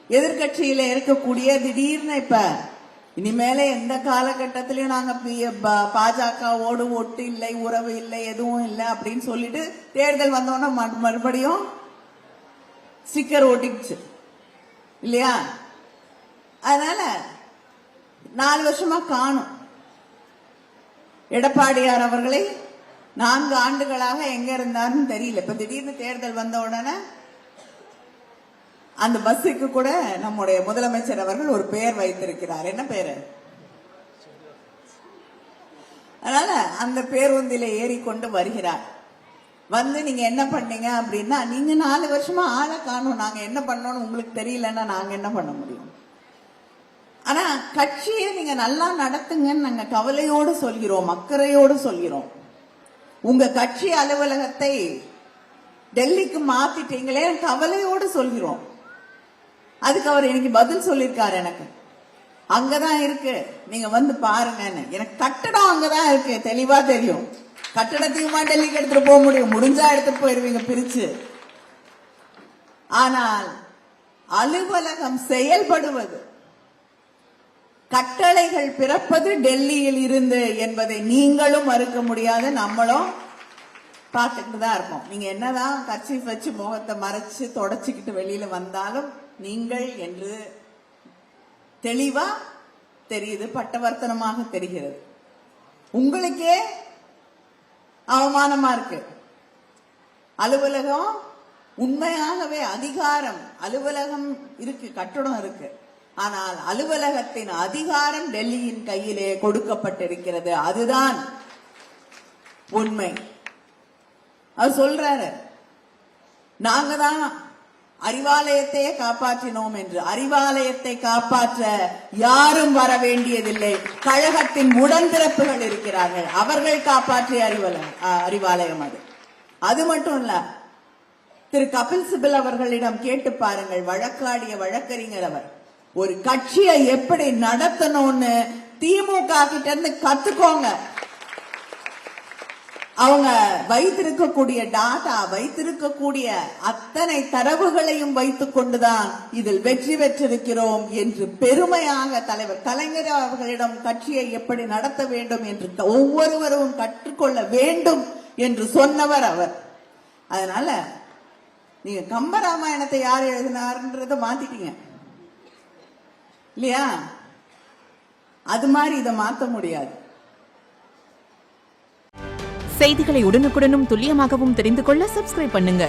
எதிர்கட்சியில இருக்கக்கூடிய திடீர்னு இப்ப இனிமேல எந்த காலகட்டத்திலயும் நாங்க பாஜகவோடு ஒட்டு இல்லை, உறவு இல்லை, எதுவும் இல்லை அப்படின்னு சொல்லிட்டு தேர்தல் வந்தோன்னா மறுபடியும் ஸ்டிக்கர் ஓட்டிச்சு இல்லையா? அதனால 4 வருஷமா காணும். எடப்பாடியார் அவர்களை 4 ஆண்டுகளாக எங்க இருந்தாருன்னு தெரியல. இப்ப திடீர்னு தேர்தல் வந்த உடனே அந்த பஸ்ஸுக்கு கூட நம்முடைய முதலமைச்சர் அவர்கள் ஒரு பெயர் வைத்திருக்கிறார். என்ன பேரு? அதனால அந்த பேருந்தில ஏறிக்கொண்டு வருகிறார். வந்து நீங்க என்ன பண்ணீங்க அப்படின்னா, நீங்க 4 வருஷமா ஆளை காணும், நாங்க என்ன பண்ணோம்னு உங்களுக்கு தெரியலன்னா நாங்க என்ன பண்ண முடியும்? ஆனா கட்சியை நீங்க நல்லா நடத்துங்கன்னு நாங்க கவலையோடு சொல்கிறோம், அக்கறையோடு சொல்கிறோம். உங்க கட்சி அலுவலகத்தை டெல்லிக்கு மாத்திட்டீங்களே, கவலையோடு சொல்கிறோம். அதுக்கு அவர் இன்னைக்கு பதில் சொல்லியிருக்காரு. எனக்கு அங்கதான் இருக்கு, நீங்க வந்து பாருங்கன்னு. எனக்கு கட்டடம் அங்கதான் இருக்கு, தெளிவா தெரியும். கட்டடத்தையுமா டெல்லிக்கு எடுத்துட்டு போக முடியும்? முடிஞ்சா எடுத்துட்டு போயிருவீங்க பிரிச்சு. ஆனால் அலுவலகம் செயல்படுவது, கட்டளைகள் பிறப்பது டெல்லியில் இருந்து என்பதை நீங்களும் மறுக்க முடியாது, நம்மளும் பார்த்துட்டு தான் இருக்கோம். நீங்க என்னதான் கர்ச்சீஃப் வச்சு முகத்தை மறைச்சு தொடச்சிக்கிட்டு வெளியில வந்தாலும் நீங்கள் என்று தெளிவா தெரியுது, பட்டவர்த்தனமாக தெரிகிறது. உங்களுக்கே அவமானமா இருக்கு. அலுவலகம் உண்மையாகவே அதிகாரம், அலுவலகம் இருக்கு, கட்டடம் இருக்கு, ஆனால் அலுவலகத்தின் அதிகாரம் டெல்லியின் கையிலே கொடுக்கப்பட்டிருக்கிறது. அதுதான் உண்மை. அவர் சொல்றாரு, நாங்க தான் அறிவாலயத்தையே காப்பாற்றினோம் என்று. அறிவாலயத்தை காப்பாற்ற யாரும் வர வேண்டியதில்லை, கழகத்தின் உடன்பிறப்புகள் இருக்கிறார்கள், அவர்கள் காப்பாற்றிய அறிவாலயம் அது. அது மட்டும் இல்ல, திரு கபில் சிபல் அவர்களிடம் கேட்டு பாருங்கள், வழக்காடிய வழக்கறிஞர் அவர். ஒரு கட்சியை எப்படி நடத்தணும்னு திமுக கிட்ட இருந்து கத்துக்கோங்க. அவங்க வைத்திருக்கக்கூடிய டாட்டா, வைத்திருக்கக்கூடிய அத்தனை தரவுகளையும் வைத்துக் கொண்டுதான் இதில் வெற்றி பெற்றிருக்கிறோம் என்று பெருமையாக தலைவர் கலைஞர் அவர்களிடம் கட்சியை எப்படி நடத்த வேண்டும் என்று ஒவ்வொருவரும் கற்றுக்கொள்ள வேண்டும் என்று சொன்னவர் அவர். அதனால நீங்க கம்பராமாயணத்தை யார் எழுதினார்ன்றத மாத்திட்டீங்க இல்லையா? அது மாதிரி இதை மாற்ற முடியாது. செய்திகளை உடனுக்குடனும் துல்லியமாகவும் தெரிந்து கொள்ள சப்ஸ்கிரைப் பண்ணுங்க.